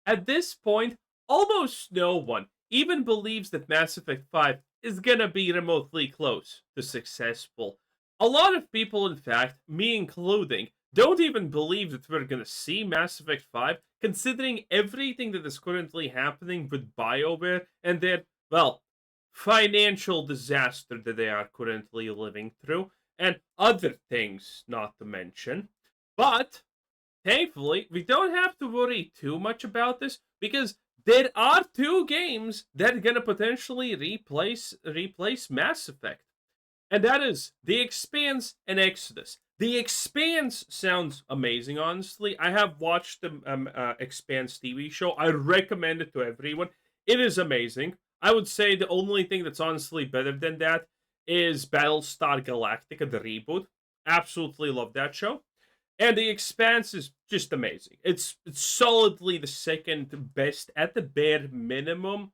At this point, almost no one even believes that Mass Effect 5 is gonna be remotely close to successful. A lot of people, in fact, me including, don't even believe that we're gonna see Mass Effect 5, considering everything that is currently happening with BioWare and their, well, financial disaster that they are currently living through, and other things not to mention. But thankfully, we don't have to worry too much about this because there are two games that are gonna potentially replace Mass Effect, and that is The Expanse and Exodus. The Expanse sounds amazing, honestly. I have watched the Expanse TV show. I recommend it to everyone. It is amazing. I would say the only thing that's honestly better than that is Battlestar Galactica, the reboot. Absolutely love that show. And The Expanse is just amazing. It's solidly the second best, at the bare minimum,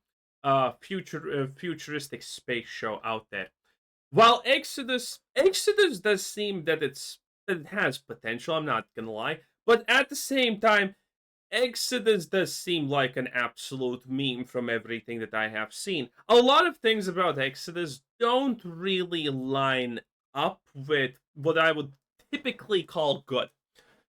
futuristic space show out there. While Exodus does seem that it has potential. I'm not gonna lie, but at the same time, Exodus does seem like an absolute meme from everything that I have seen. A lot of things about Exodus don't really line up with what I would typically call good.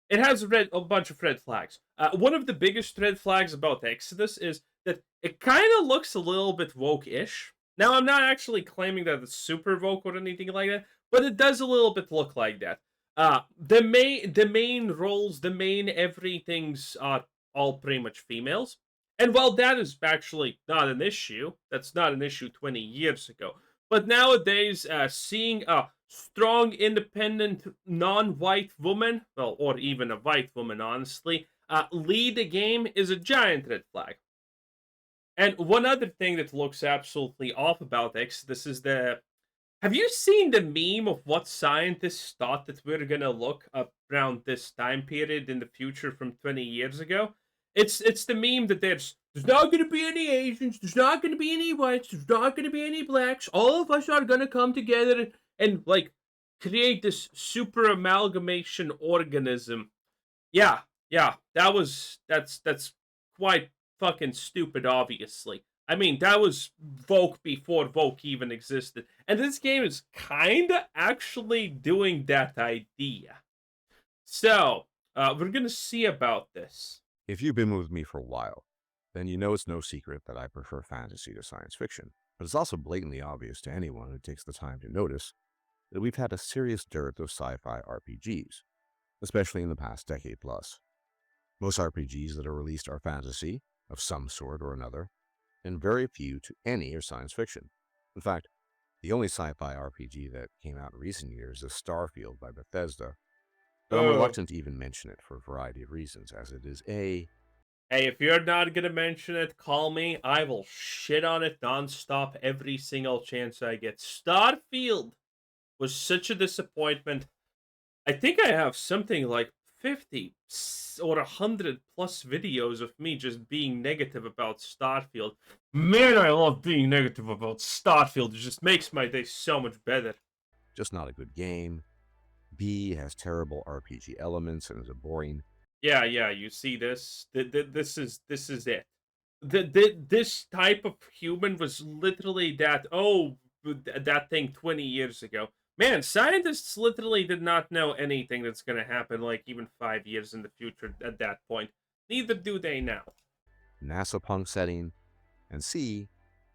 It has a bunch of red flags. One of the biggest red flags about Exodus is that it kind of looks a little bit woke-ish. Now, I'm not actually claiming that it's super woke or anything like that, but it does a little bit look like that. The main roles, the main everything's are all pretty much females. And while that is actually not an issue, that's not an issue 20 years ago. But nowadays, seeing a strong, independent, non-white woman, well, or even a white woman, honestly, lead the game is a giant red flag. And one other thing that looks absolutely off about Exodus is the. Have you seen the meme of what scientists thought that we're gonna look up around this time period in the future from 20 years ago? It's the meme that there's not gonna be any Asians, there's not gonna be any whites, there's not gonna be any blacks. All of us are gonna come together and like create this super amalgamation organism. Yeah, yeah, that's quite fucking stupid, obviously. I mean, that was Vogue before Vogue even existed. And this game is kinda actually doing that idea. So, we're gonna see about this. If you've been with me for a while, then you know it's no secret that I prefer fantasy to science fiction. But it's also blatantly obvious to anyone who takes the time to notice that we've had a serious dearth of sci fi RPGs, especially in the past decade plus. Most RPGs that are released are fantasy, of some sort or another, and very few to any are science fiction. In fact, the only sci fi RPG that came out in recent years is Starfield by Bethesda, but I'm Oh. reluctant to even mention it for a variety of reasons, as it is A, Hey, if you're not gonna mention it, call me. I will shit on it nonstop every single chance I get. Starfield was such a disappointment. I think I have something like 50 or 100 plus videos of me just being negative about Starfield. Man, I love being negative about Starfield. It just makes my day so much better. just not a good game. B, has terrible RPG elements and is a boring. Yeah, yeah, you see this? This is it. This type of human was literally that. Oh, that thing 20 years ago. Man, scientists literally did not know anything that's going to happen, like even 5 years in the future at that point. Neither do they now. NASA punk setting, and C,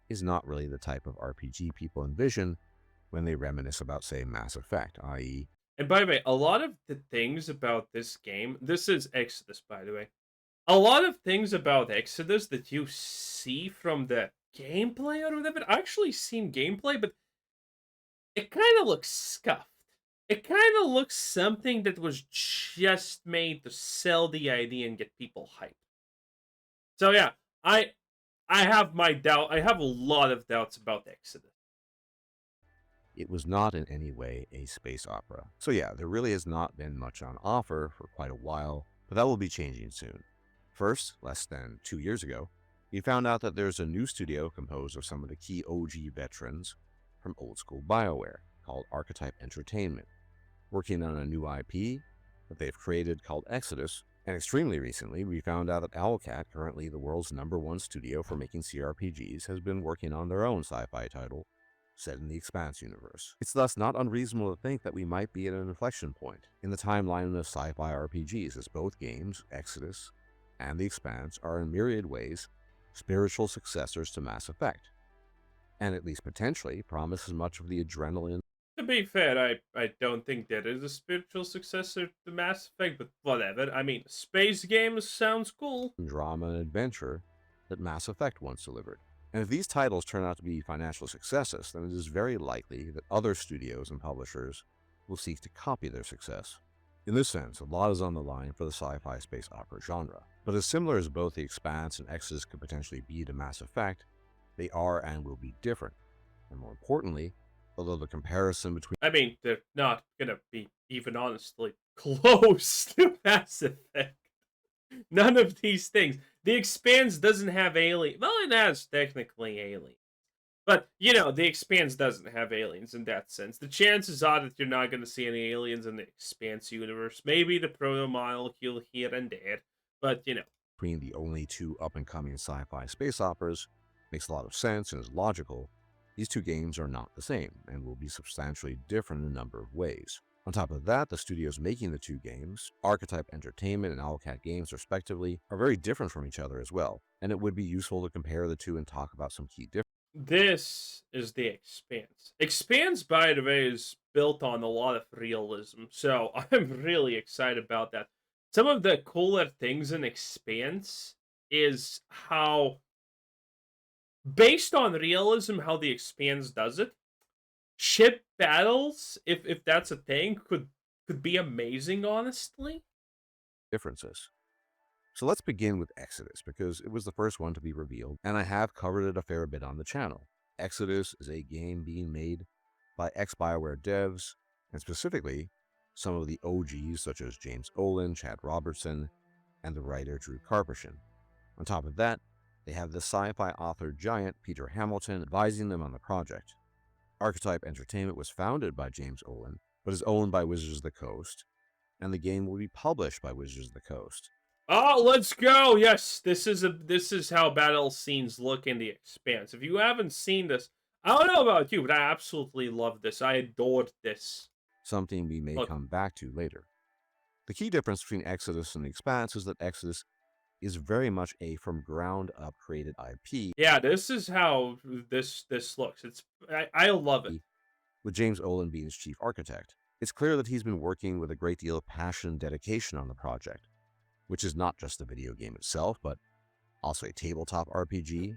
is not really the type of RPG people envision when they reminisce about, say, Mass Effect, i.e., And by the way, a lot of the things about this game, this is Exodus, by the way. A lot of things about Exodus that you see from the gameplay or whatever, I actually seen gameplay, but it kind of looks scuffed. It kind of looks something that was just made to sell the idea and get people hyped. So yeah, I I have my doubt. I have a lot of doubts about Exodus. it was not in any way a space opera. So yeah, there really has not been much on offer for quite a while, but that will be changing soon. First, less than 2 years ago, we found out that there's a new studio composed of some of the key OG veterans from old school BioWare called Archetype Entertainment, working on a new IP that they've created called Exodus, And extremely recently, we found out that Owlcat, currently the world's #1 studio for making CRPGs, has been working on their own sci-fi title set in the Expanse universe. It's thus not unreasonable to think that we might be at an inflection point in the timeline of sci-fi RPGs, as both games, Exodus and The Expanse, are in myriad ways spiritual successors to Mass Effect, and at least potentially promise as much of the adrenaline, To be fair, I don't think that is a spiritual successor to Mass Effect, but whatever. I mean, space games sounds cool. drama, and adventure that Mass Effect once delivered. And if these titles turn out to be financial successes, then it is very likely that other studios and publishers will seek to copy their success. In this sense, a lot is on the line for the sci-fi space opera genre. But as similar as both The Expanse and Exodus could potentially be to Mass Effect, they are and will be different. And more importantly, although the comparison between I mean, they're not gonna be even honestly close to Mass Effect. None of these things. The Expanse doesn't have alien. Well, it has technically alien. But, you know, the Expanse doesn't have aliens in that sense. The chances are that you're not going to see any aliens in the Expanse universe. Maybe the proto molecule here and there. But, you know. the only two up-and-coming sci-fi space operas makes a lot of sense and is logical, these two games are not the same and will be substantially different in a number of ways. On top of that, the studios making the two games, Archetype Entertainment and Owlcat Games respectively, are very different from each other as well, and it would be useful to compare the two and talk about some key differences. This is the Expanse. Expanse, by the way, is built on a lot of realism. So I'm really excited about that. Some of the cooler things in Expanse is how, based on realism, how the Expanse does it. Ship battles, if that's a thing, could be amazing, honestly. So let's begin with Exodus, because it was the first one to be revealed, and I have covered it a fair bit on the channel. Exodus is a game being made by ex-BioWare devs, and specifically some of the OGs such as James Olin, Chad Robertson, and the writer Drew Karpyshyn. On top of that, they have the sci-fi author giant Peter Hamilton advising them on the project. Archetype Entertainment was founded by James Olin, but is owned by Wizards of the Coast, and the game will be published by Wizards of the Coast. Oh, let's go! Yes, this is how battle scenes look in the Expanse. If you haven't seen this, I don't know about you, but I absolutely love this. I adored this. Something we may Look, come back to later. The key difference between Exodus and The Expanse is that Exodus is very much a from ground up created IP, yeah, this is how this looks. I love it. with James Olin being its chief architect. It's clear that he's been working with a great deal of passion and dedication on the project, which is not just the video game itself, but also a tabletop RPG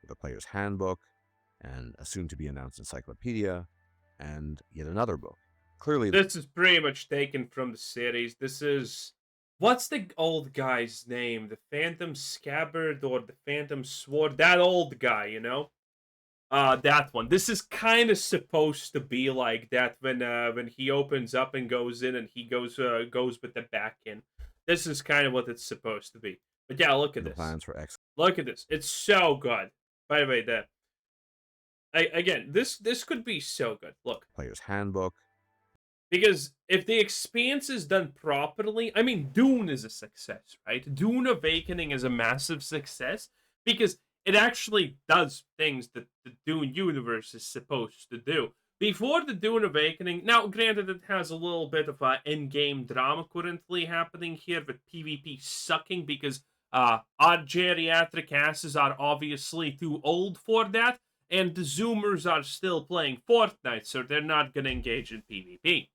with a player's handbook and a soon-to-be-announced encyclopedia and yet another book. Clearly, This is pretty much taken from the series. This is, what's the old guy's name? The Phantom Scabbard or the Phantom Sword? That old guy, you know? That one. This is kind of supposed to be like that when he opens up and goes in and he goes with the back in. This is kind of what it's supposed to be. But yeah, look at the this. plans for X Look at this. It's so good. By the way, again, this could be so good. Look, player's handbook. because if the Expanse is done properly, I mean, Dune is a success, right? Dune Awakening is a massive success because it actually does things that the Dune universe is supposed to do. Before the Dune Awakening, now granted it has a little bit of a in-game drama currently happening here with PvP sucking because our geriatric asses are obviously too old for that, and the Zoomers are still playing Fortnite, so they're not going to engage in PvP.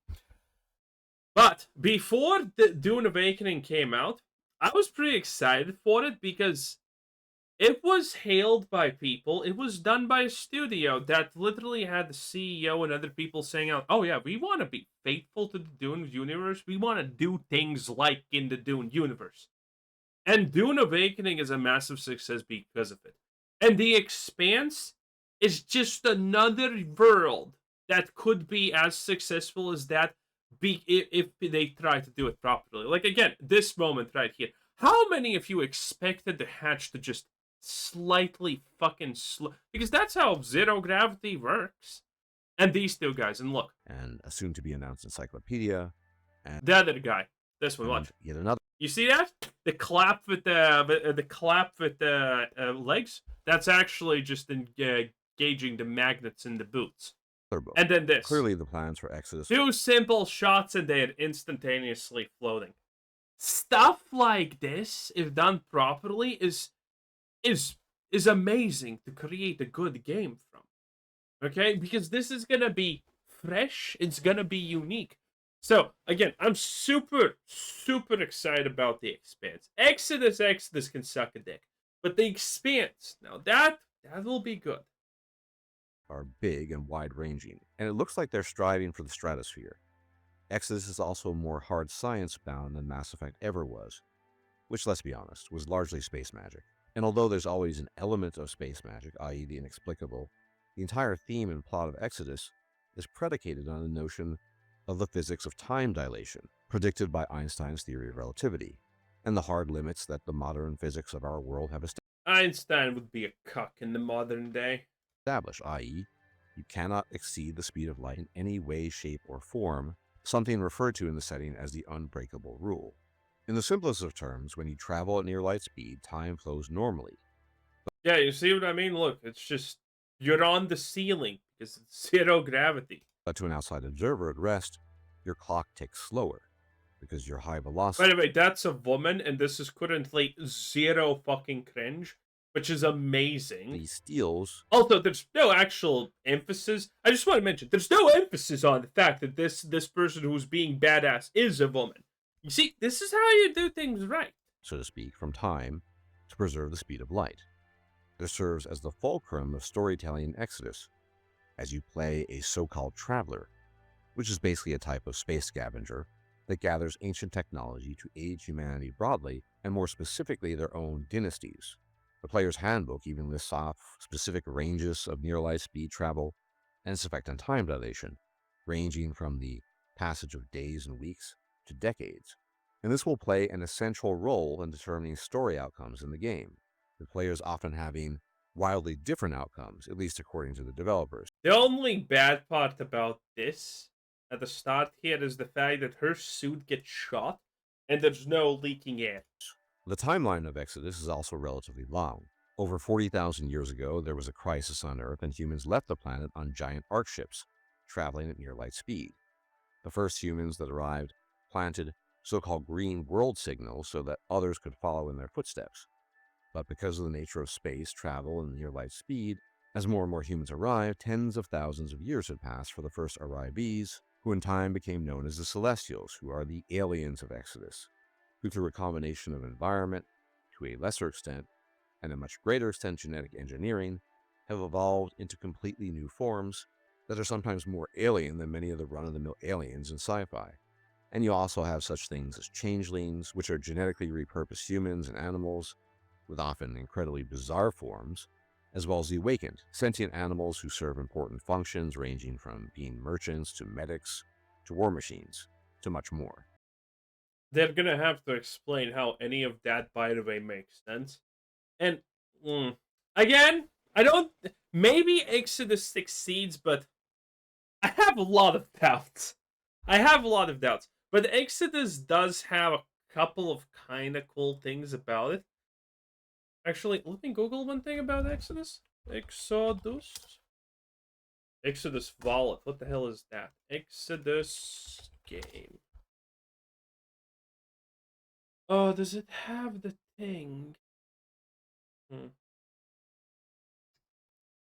But before the Dune Awakening came out, I was pretty excited for it because it was hailed by people. It was done by a studio that literally had the CEO and other people saying out, "Oh yeah, we want to be faithful to the Dune universe. We want to do things like in the Dune universe." And Dune Awakening is a massive success because of it. And The Expanse is just another world that could be as successful as that if they try to do it properly. Like, again, this moment right here. How many of you expected the hatch to just slightly fucking slow? Because that's how zero gravity works. And these two guys, and look. And a soon-to-be-announced encyclopedia. And the other guy. This one, watch. yet another You see that? The clap with the legs. That's actually just engaging the magnets in the boots. Turbo. And then this. Clearly, the plans for Exodus Two simple shots and they're instantaneously floating. Stuff like this, if done properly, is is amazing to create a good game from. Okay? Because this is gonna be fresh, it's gonna be unique. So again, I'm super excited about the Expanse. Exodus can suck a dick. But the Expanse, now that will be good. are big and wide ranging, and it looks like they're striving for the stratosphere. Exodus is also more hard science bound than Mass Effect ever was, which, let's be honest, was largely space magic. And although there's always an element of space magic, i.e., the inexplicable, the entire theme and plot of Exodus is predicated on the notion of the physics of time dilation, predicted by Einstein's theory of relativity, and the hard limits that the modern physics of our world have Einstein would be a cuck in the modern day. established, i.e., you cannot exceed the speed of light in any way, shape, or form, something referred to in the setting as the unbreakable rule. In the simplest of terms, when you travel at near light speed, time flows normally. Yeah, you see what I mean? Look, it's just you're on the ceiling because it's zero gravity. But to an outside observer at rest, your clock ticks slower because your high By velocity the way, that's a woman, and this is currently zero fucking cringe, which is amazing. steals Also, there's no actual emphasis. I just want to mention there's no emphasis on the fact that this person who's being badass is a woman. You see, this is how you do things right. so to speak, from time to preserve the speed of light. This serves as the fulcrum of storytelling in Exodus, as you play a so-called traveler, which is basically a type of space scavenger that gathers ancient technology to aid humanity broadly, and more specifically their own dynasties. The player's handbook even lists off specific ranges of near-light speed travel and its effect on time dilation, ranging from the passage of days and weeks to decades. And this will play an essential role in determining story outcomes in the game, with players often having wildly different outcomes, at least according to the developers. The only bad part about this at the start here is the fact that her suit gets shot and there's no leaking air. The timeline of Exodus is also relatively long. Over 40,000 years ago, there was a crisis on Earth and humans left the planet on giant arc ships, traveling at near light speed. The first humans that arrived planted so-called green world signals so that others could follow in their footsteps. But because of the nature of space, travel, and near light speed, as more and more humans arrived, tens of thousands of years had passed for the first arrivees, who in time became known as the Celestials, who are the aliens of Exodus, who through a combination of environment, to a lesser extent, and a much greater extent genetic engineering, have evolved into completely new forms that are sometimes more alien than many of the run-of-the-mill aliens in sci-fi. And you also have such things as changelings, which are genetically repurposed humans and animals, with often incredibly bizarre forms, as well as the awakened, sentient animals who serve important functions ranging from being merchants to medics to war machines to much more. They're gonna have to explain how any of that, by the way, makes sense. And again, I don't. Maybe Exodus succeeds, but I have a lot of doubts. I have a lot of doubts. But Exodus does have a couple of kind of cool things about it. Actually, let me Google one thing about Exodus. Exodus Wallet. What the hell is that? Exodus game. Oh, does it have the thing?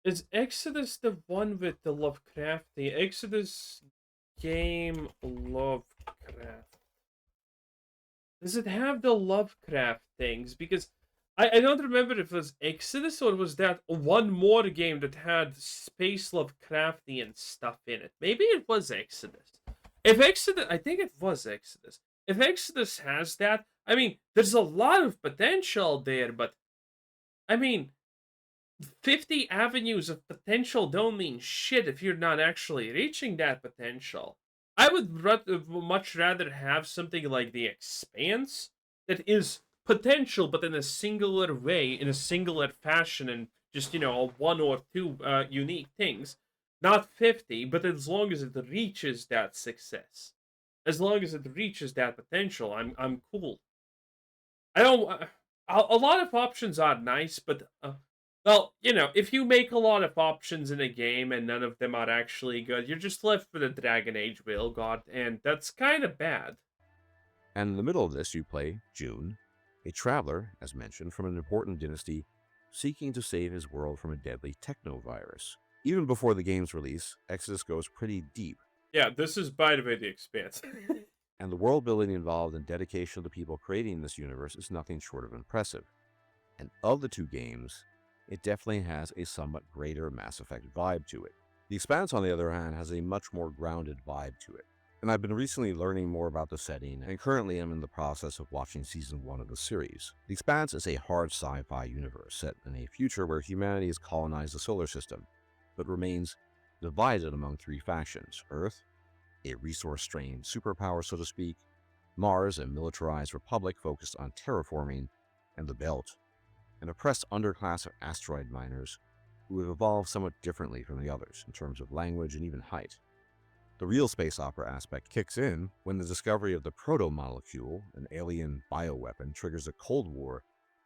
Is Exodus the one with the Lovecraft? The Exodus game Lovecraft. Does it have the Lovecraft things? Because I don't remember if it was Exodus or was that one more game that had space Lovecraftian stuff in it. Maybe it was Exodus. If Exodus, I think it was Exodus. If Exodus has that, I mean, there's a lot of potential there, but I mean, 50 avenues of potential don't mean shit if you're not actually reaching that potential. I would much rather have something like The Expanse that is potential, but in a singular way, in a singular fashion, and just, a one or two unique things. Not 50, but as long as it reaches that success. As long as it reaches that potential, I'm cool. I don't. A lot of options are nice, but well, if you make a lot of options in a game and none of them are actually good, you're just left with a Dragon Age Railguard, and that's kind of bad. And in the middle of this, you play June, a traveler, as mentioned, from an important dynasty seeking to save his world from a deadly technovirus. Even before the game's release, Exodus goes pretty deep, Yeah, this is by the way the Expanse. and the world building involved and dedication of the people creating this universe is nothing short of impressive. And of the two games, it definitely has a somewhat greater Mass Effect vibe to it. The Expanse, on the other hand, has a much more grounded vibe to it. And I've been recently learning more about the setting, and currently I'm in the process of watching season 1 of the series. The Expanse is a hard sci-fi universe set in a future where humanity has colonized the solar system, but remains divided among three factions: Earth, a resource-strained superpower, so to speak; Mars, a militarized republic focused on terraforming; and the Belt, an oppressed underclass of asteroid miners who have evolved somewhat differently from the others in terms of language and even height. The real space opera aspect kicks in when the discovery of the proto-molecule, an alien bioweapon, triggers a Cold War,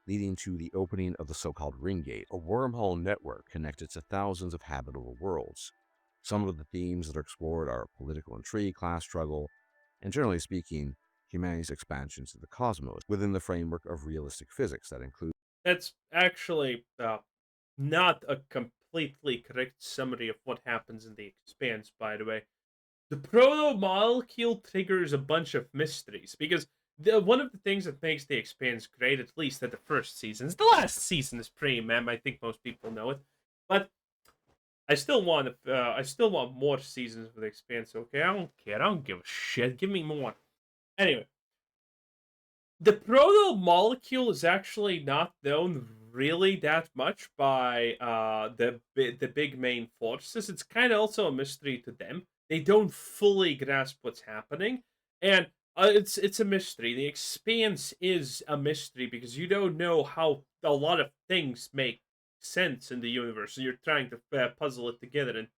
leading to the opening of the so-called Ring Gate, a wormhole network connected to thousands of habitable worlds. Some of the themes that are explored are political intrigue, class struggle, and generally speaking, humanity's expansion to the cosmos within the framework of realistic physics that includes. That's actually not a completely correct summary of what happens in the Expanse, by the way. The proto molecule triggers a bunch of mysteries because one of the things that makes the Expanse great, at least at the first seasons, the last season is pretty mem. I think most people know it, but I still want more seasons of the Expanse. Okay, I don't care. I don't give a shit. Give me more. Anyway, the proto molecule is actually not known really that much by the big main forces. It's kind of also a mystery to them. They don't fully grasp what's happening, and it's a mystery. The Expanse is a mystery because you don't know how a lot of things make sense in the universe, and you're trying to puzzle it together and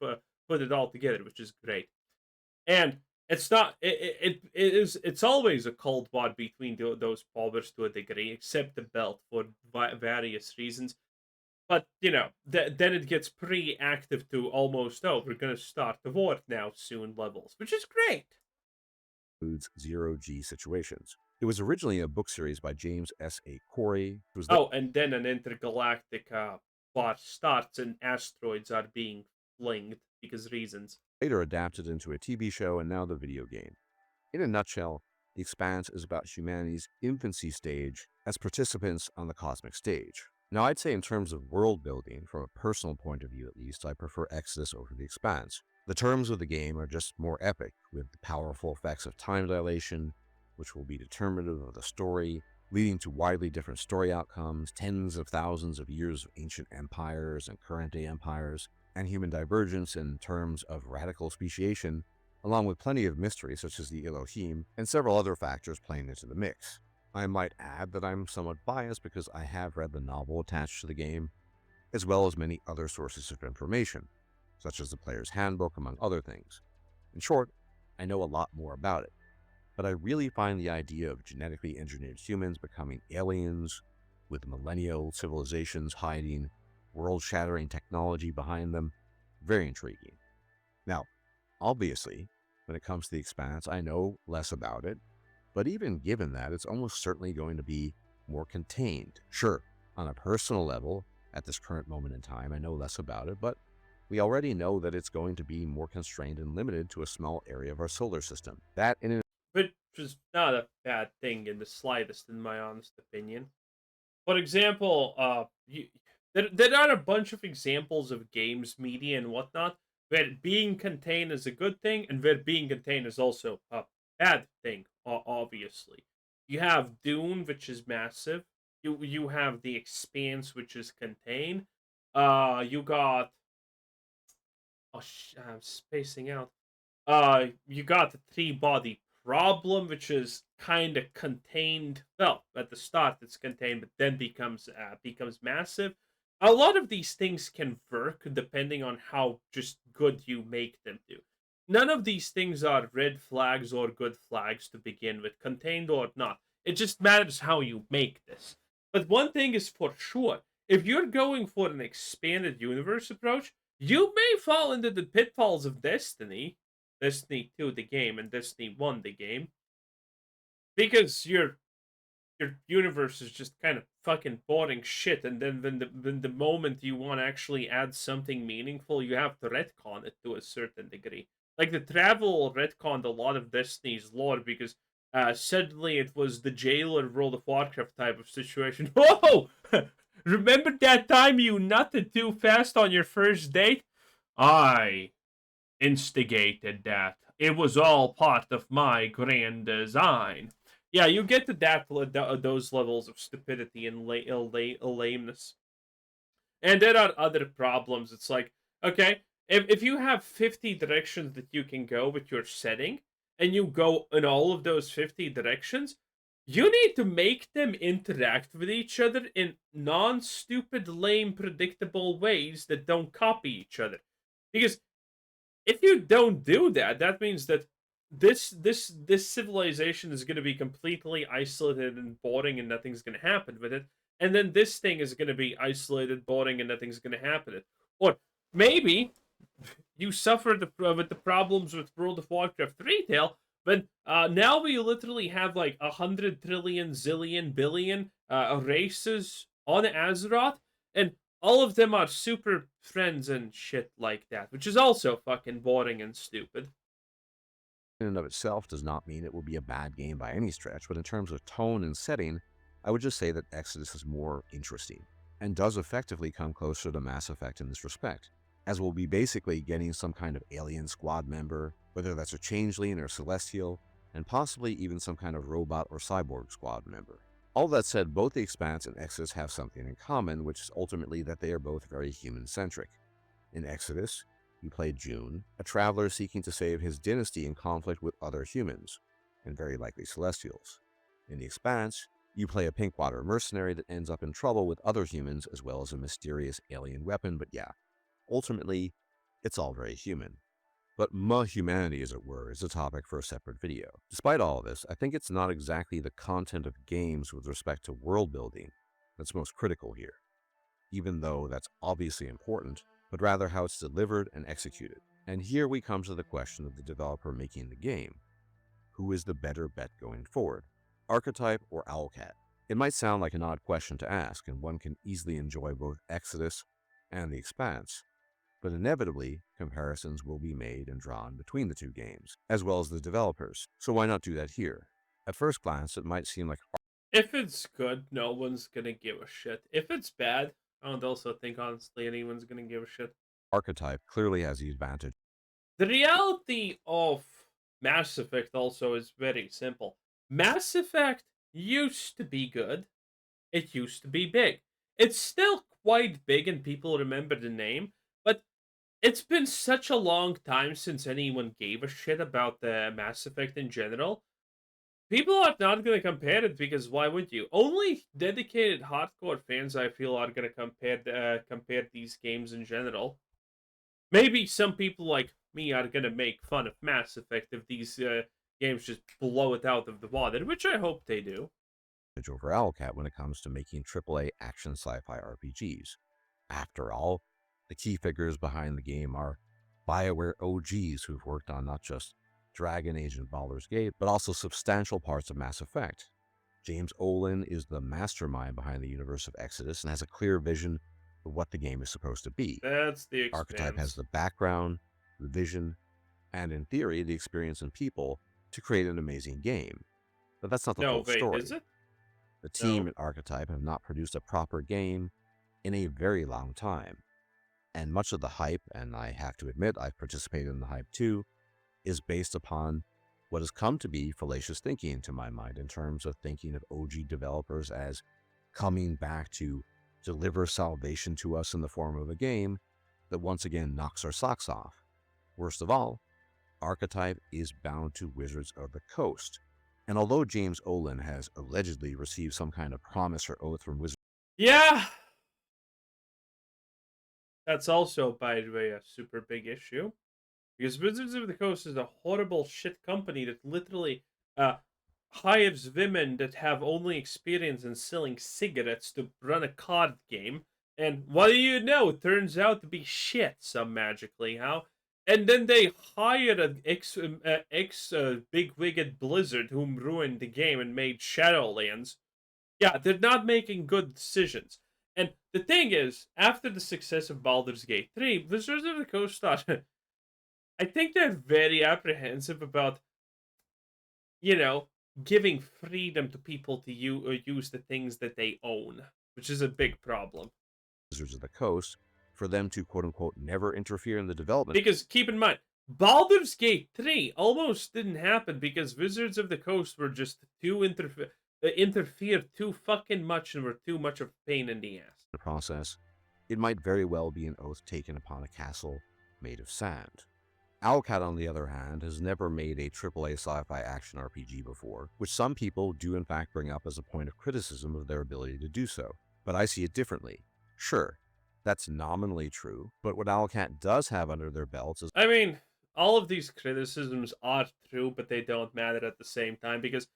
put it all together, which is great. And it's not it's always a cold war between those powers to a degree, except the belt for various reasons. But then it gets pretty active to almost, oh, we're gonna start the war now soon levels, which is great. Zero-G situations. It was originally a book series by James S. A. Corey, who was Oh, and then an intergalactic war starts and asteroids are being flinged because reasons. later adapted into a TV show and now the video game. In a nutshell, The Expanse is about humanity's infancy stage as participants on the cosmic stage. Now, I'd say in terms of world building, from a personal point of view at least, I prefer Exodus over The Expanse. The terms of the game are just more epic, with the powerful effects of time dilation, which will be determinative of the story, leading to widely different story outcomes, tens of thousands of years of ancient empires and current-day empires, and human divergence in terms of radical speciation, along with plenty of mystery such as the Elohim and several other factors playing into the mix. I might add that I'm somewhat biased because I have read the novel attached to the game, as well as many other sources of information, such as the player's handbook, among other things. In short, I know a lot more about it, but I really find the idea of genetically engineered humans becoming aliens, with millennial civilizations hiding world-shattering technology behind them, very intriguing. Now, obviously, when it comes to the Expanse, I know less about it, but even given that, it's almost certainly going to be more contained. Sure, on a personal level, at this current moment in time, I know less about it, but we already know that it's going to be more constrained and limited to a small area of our solar system. That in Which is not a bad thing in the slightest, in my honest opinion. For example, there are a bunch of examples of games, media, and whatnot where being contained is a good thing, and where being contained is also a bad thing. Obviously, you have Dune, which is massive. You have the Expanse, which is contained. You got I'm spacing out. You got the three body problem, which is kind of contained. Well, at the start it's contained, but then becomes massive. A lot of these things can work depending on how just good you make them do. None of these things are red flags or good flags to begin with, contained or not. It just matters how you make this. But one thing is for sure, if you're going for an expanded universe approach, you may fall into the pitfalls of Destiny, Destiny 2 the game and Destiny 1 the game, because your universe is just kind of fucking boring shit, and then the moment you want to actually add something meaningful, you have to retcon it to a certain degree. Like the travel retconned a lot of Destiny's lore because suddenly it was the jailer World of Warcraft type of situation. Whoa! Remember that time you nutted too fast on your first date? I instigated that. It was all part of my grand design. Yeah, you get to those levels of stupidity and lameness. And there are other problems. It's like, okay, if you have 50 directions that you can go with your setting, and you go in all of those 50 directions, you need to make them interact with each other in non stupid, lame, predictable ways that don't copy each other. Because if you don't do that, that means that this civilization is going to be completely isolated and boring, and nothing's going to happen with it. And then this thing is going to be isolated, boring, and nothing's going to happen. Or maybe you suffered with the problems with World of Warcraft retail, but now we literally have like 100 trillion zillion billion races on Azeroth, and all of them are super friends and shit like that, which is also fucking boring and stupid. In and of itself does not mean it will be a bad game by any stretch, but in terms of tone and setting, I would just say that Exodus is more interesting and does effectively come closer to Mass Effect in this respect, as we'll be basically getting some kind of alien squad member, whether that's a changeling or celestial, and possibly even some kind of robot or cyborg squad member. All that said, both the Expanse and Exodus have something in common, which is ultimately that they are both very human-centric. In Exodus, you play June, a traveler seeking to save his dynasty in conflict with other humans, and very likely Celestials. In The Expanse, you play a Pinkwater mercenary that ends up in trouble with other humans as well as a mysterious alien weapon, but yeah, ultimately, it's all very human. But humanity, as it were, is a topic for a separate video. Despite all of this, I think it's not exactly the content of games with respect to world building that's most critical here, even though that's obviously important, but rather how it's delivered and executed. And here we come to the question of the developer making the game. Who is the better bet going forward? Archetype or Owlcat? It might sound like an odd question to ask, and one can easily enjoy both Exodus and The Expanse, but inevitably, comparisons will be made and drawn between the two games, as well as the developers, so why not do that here? At first glance, it might seem like If it's good, no one's gonna give a shit. If it's bad, I don't also think honestly anyone's gonna give a shit. Archetype clearly has the advantage. The reality of Mass Effect also is very simple. Mass Effect used to be good. It used to be big. It's still quite big and people remember the name, but it's been such a long time since anyone gave a shit about the Mass Effect in general. People are not going to compare it because why would you? Only dedicated hardcore fans, I feel, are going to compare these games in general. Maybe some people like me are going to make fun of Mass Effect if these games just blow it out of the water, which I hope they do. Over Owlcat when it comes to making AAA action sci-fi RPGs. After all, the key figures behind the game are BioWare OGs who've worked on not just Dragon Age and Baldur's Gate, but also substantial parts of Mass Effect. James Olin is the mastermind behind the universe of Exodus and has a clear vision of what the game is supposed to be. That's the Archetype has Expanse. the background, the vision, and in theory, the experience and people to create an amazing game. But that's not the No, full wait, is story. it? The team No. at Archetype have not produced a proper game in a very long time. And much of the hype, and I have to admit I've participated in the hype too, is based upon what has come to be fallacious thinking to my mind in terms of thinking of OG developers as coming back to deliver salvation to us in the form of a game that once again knocks our socks off. Worst of all, Archetype is bound to Wizards of the Coast. And although James Olin has allegedly received some kind of promise or oath from Wizards, Yeah, that's also, by the way, a super big issue. Because Wizards of the Coast is a horrible shit company that literally uh, hires women that have only experience in selling cigarettes to run a card game. And what do you know? It turns out to be shit, some magically, how? And then they hired an ex big wig at Blizzard whom ruined the game and made Shadowlands. Yeah, they're not making good decisions. And the thing is, after the success of Baldur's Gate 3, Wizards of the Coast thought, I think they're very apprehensive about, you know, giving freedom to people to use the things that they own, which is a big problem. Wizards of the Coast for them to quote unquote never interfere in the development Because keep in mind, Baldur's Gate 3 almost didn't happen because Wizards of the Coast were just interfered too fucking much and were too much of a pain in the ass. process. It might very well be an oath taken upon a castle made of sand. Owlcat, on the other hand, has never made a AAA sci-fi action RPG before, which some people do in fact bring up as a point of criticism of their ability to do so. But I see it differently. Sure, that's nominally true, but what Owlcat does have under their belts is I mean, all of these criticisms are true, but they don't matter at the same time because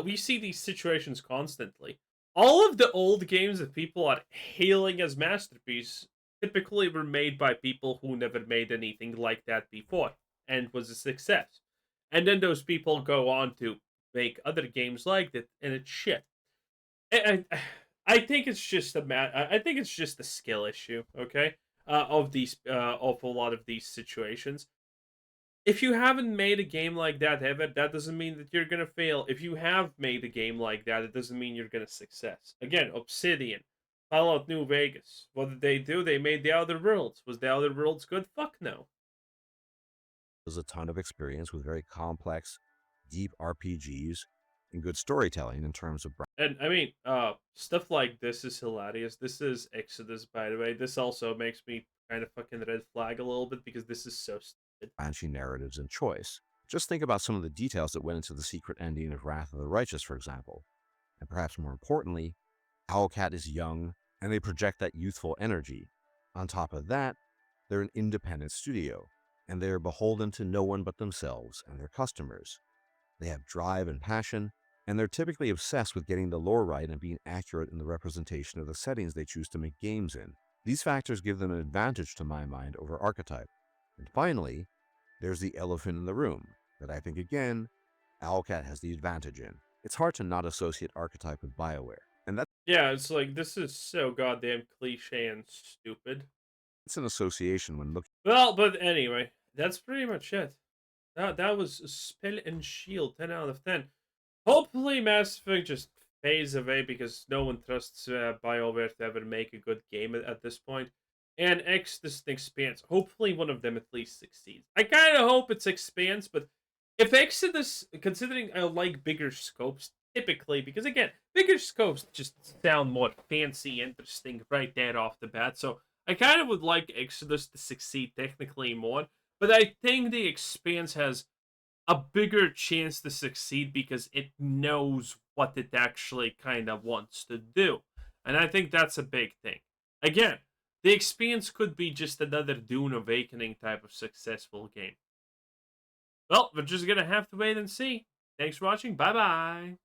we see these situations constantly. All of the old games that people are hailing as masterpieces typically were made by people who never made anything like that before and was a success. And then those people go on to make other games like that, and it's shit. I think it's just I think it's just a skill issue, okay? Of a lot of these situations. If you haven't made a game like that ever, that doesn't mean that you're gonna fail. If you have made a game like that, it doesn't mean you're gonna success. Again, Obsidian, Fallout New Vegas. What did they do? They made the Outer Worlds. Was the Outer Worlds good? Fuck no. a ton of experience with very complex, deep RPGs and good storytelling in terms of And I mean, stuff like this is hilarious. This is Exodus, by the way. This also makes me kind of fucking red flag a little bit because this is so stupid. branching narratives and choice. Just think about some of the details that went into the secret ending of Wrath of the Righteous, for example. And perhaps more importantly, Owlcat is young and they project that youthful energy. On top of that, they're an independent studio and they're beholden to no one but themselves and their customers. They have drive and passion, and they're typically obsessed with getting the lore right and being accurate in the representation of the settings they choose to make games in. These factors give them an advantage to my mind over Archetype. And finally, there's the elephant in the room that I think again, Owlcat has the advantage in. It's hard to not associate Archetype with BioWare, and that's Yeah, it's like this is so goddamn cliche and stupid. an association when looking Well, but anyway, that's pretty much it. That was Spell and Shield, 10 out of 10. Hopefully, Mass Effect just fades away because no one trusts BioWare to ever make a good game at this point. And this Expanse. Hopefully, one of them at least succeeds. I kind of hope it's Expanse, but if Exodus, considering I like bigger scopes typically, because again, bigger scopes just sound more fancy, interesting right there off the bat. So I kind of would like Exodus to succeed technically more, but I think the Expanse has a bigger chance to succeed because it knows what it actually kind of wants to do. And I think that's a big thing. Again, the Expanse could be just another Dune Awakening type of successful game. Well, we're just going to have to wait and see. Thanks for watching. Bye bye.